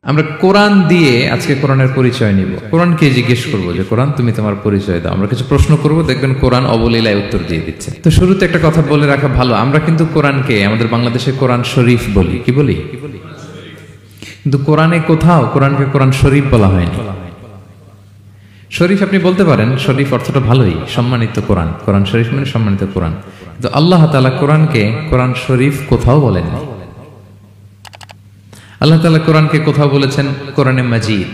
আমরা কোরআন দিয়ে আজকে কোরআনের পরিচয় নিব। কোরআনকে জিজ্ঞেস করবো যে কোরআন তুমি তোমার পরিচয় দাও। আমরা কিছু প্রশ্ন করব, দেখবেন কোরআন অবলীলায় উত্তর দিয়ে দিচ্ছে। তো শুরুতে একটা কথা বলে রাখা ভালো, আমরা কিন্তু কোরআনকে আমাদের বাংলাদেশে কোরআন শরীফ বলি। কি বলি? কিন্তু কোরআনে কোথাও কোরআনকে কোরআন শরীফ বলা হয়নি। শরীফ আপনি বলতে পারেন, শরীফ অর্থটা ভালোই, সম্মানিত কোরআন। কোরআন শরীফ মানে সম্মানিত কোরআন। কিন্তু আল্লাহ তাআলা কোরআনকে কোরআন শরীফ কোথাও বলেননি। আল্লাহ তাআলা কোরআনকে কোথাও বলেছেন কোরআনে মাজিদ,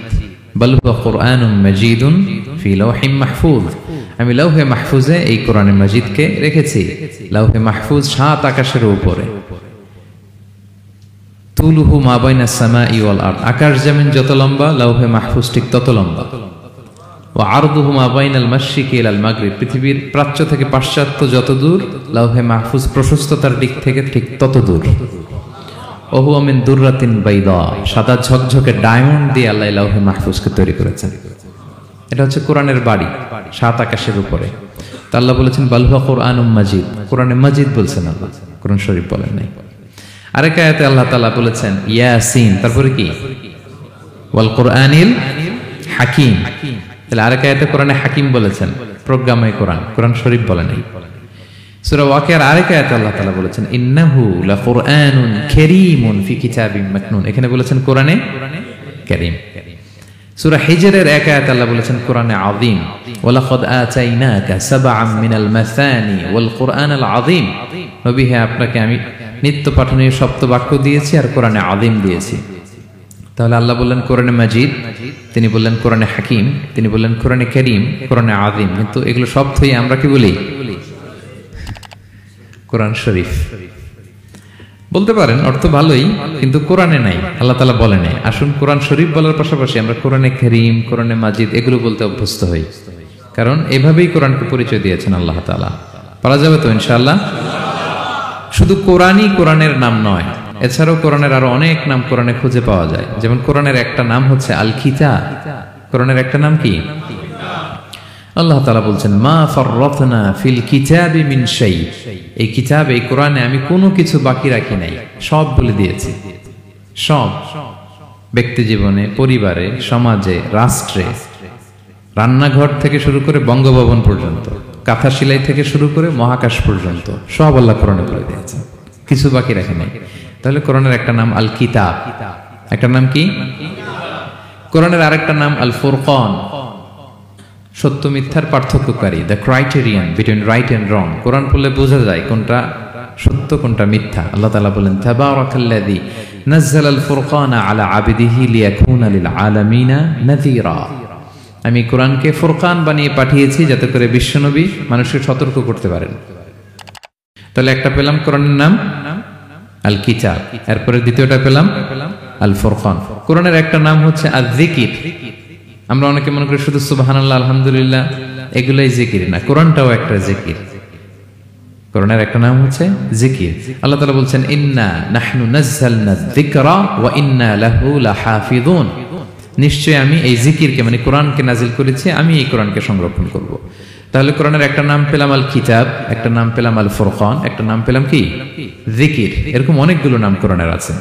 বাল হুয়া কুরআনুম মাজিদুন ফি লাওহিম মাহফুজ। আমি লাওহে মাহফুজে এই কোরআনে মাজিদকে রেখেছি। লাওহে মাহফুজ 7 আকাশের উপরে। তুলুহু মা বাইনাস সামাই ওয়াল আরদ, আকাশ জমিন যত লম্বা লাওহে মাহফুজ ঠিক তত লম্বা। ওয়া আরদুহু মা বাইনাল মাশরিকি ইলাল মাগরিব, পৃথিবীর প্রাচ্য থেকে পাশ্চাত্য যত দূর, লাওহে মাহফুজ প্রশস্ততার দিক থেকে ঠিক তত দূর। ওহু মিন দুররাতিন বাইদা, সাদা ঝকঝকে ডায়মন্ড দিয়ে আল্লাহ লাওহে মাহফুজকে তৈরি করেছেন। এটা হচ্ছে কোরআনের বাড়ি 7 আকাশের উপরে। তা আল্লাহ বলেছেন বাল হুয়া কুরআনুম মাজিদ, কোরআনে মাজিদ বলছেন আল্লাহ, কোরআন শরীফ বলেন নাই। আরেক আয়াতে আল্লাহ তাআলা বলেছেন ইয়াসিন, তারপরে কি ওয়াল কুরআনিল হাকিম। তাহলে আরেক আয়াতে কোরআনে হাকিম বলেছেন, প্রজ্ঞাময় কোরআন, কোরআন শরীফ বলেন নাই। সূরা ওয়াকিয়ার আরেক আয়াতে আল্লাহ তাআলা বলেছেন ইন্নাহু লাকুরআনুন কারীমুন ফি কিতাবিম মাকনুন, এখানে বলেছেন কোরআনে কারীম। সূরা হিজরের এক আয়াতে আল্লাহ বলেছেন কোরআনে আযীম, ওয়ালাকাদ আতাইনাকা সাবআম মিনাল মাসানি ওয়াল কুরআনাল আযীম। নবী হে, আপনাকে আমি নিত্য পাঠনীয় সপ্ত বাক্য দিয়েছি আর কোরআনে আযীম দিয়েছি। তাহলে আল্লাহ বললেন কোরআনে মাজিদ, তিনি বললেন কোরআনে হাকিম, তিনি বললেন কোরআনে কারীম, কোরআনে আযীম। কিন্তু এগুলো সব থেকে আমরা কি বলি? কোরআন শরীফ বলতে পারেন, অর্থ ভালোই, কিন্তু কোরআনে নাই, আল্লাহ তাআলা বলেন নাই। আসুন কোরআন শরীফ বলার পাশাপাশি আমরা কোরআনে কারীম, কোরআনে মাজিদ এগুলো বলতে অভ্যস্ত হই, কারণ এভাবেই কোরআনকে পরিচয় দিয়েছেন আল্লাহ তাআলা। পারা যাবে তো ইনশাআল্লাহ? শুধু কোরআনই কোরআনের নাম নয়, এছাড়াও কোরআনের আরো অনেক নাম কোরআনে খুঁজে পাওয়া যায়। যেমন কোরআনের একটা নাম হচ্ছে আল কিতাব। কোরআনের একটা নাম কি? আল্লাহ তাআলা বলছেন মা ফাররাতনা ফিল কিতাবি মিন শাই, এই কিতাব, এই কোরআনে আমি কোনো কিছু বাকি রাখি নাই, সব বলে দিয়েছি। সব, ব্যক্তি জীবনে, পরিবারে, সমাজে, রাষ্ট্রে, রান্নাঘর থেকে শুরু করে বঙ্গভবন পর্যন্ত, কাঁথা সেলাই থেকে শুরু করে মহাকাশ পর্যন্ত সব আল্লাহ কোরআনে বলে দিয়েছেন, কিছু বাকি রাখে নাই। তাহলে কোরআনের একটা নাম আল কিতাব, একটা নাম কি? কোরআনের আরেকটা নাম আল ফুরকান, সত্য মিথ্যার পার্থক্যকারী, the criterion between right and wrong. Quran পড়লে বোঝা যায় কোনটা সত্য কোনটা মিথ্যা। আল্লাহ তাআলা বলেন তাবারাকাল্লাযী নাযালাল ফুরকানা আলা আবদিহি লিয়াকুনা লিল আলামিনা নাযীরা, আমি কোরআনকে ফুরকান বানিয়ে পাঠিয়েছি যাতে করে বিশ্বনবী মানুষকে সতর্ক করতে পারেন। তাহলে একটা পেলাম কোরআনের নাম আল কিতাব, এরপরে দ্বিতীয়টা পেলাম আল ফুরকান। কোরআনের একটা নাম হচ্ছে আয-যিকির। আমরা অনেকে মনে করি শুধু সুবহানাল্লাহ, আলহামদুলিল্লাহ এগুলাই জিকির না, কোরআনটাও একটা জিকির। কোরআনের একটা নাম হচ্ছে জিকির। আল্লাহ তাআলা বলছেন ইন্না নাহনু নাযালনা যিকরা ওয়া ইন্না লাহু লাহাফিযুন, নিশ্চয়ই আমি এই জিকিরকে মানে কোরআনকে নাজিল করেছি, আমি এই কোরআনকে সংরক্ষণ করব। তাহলে কোরআনের একটা নাম পেলাম আল কিতাব, একটা নাম পেলাম আল ফুরকান, একটা নাম পেলাম কি? জিকির। এরকম অনেকগুলো নাম কোরআনের আছে।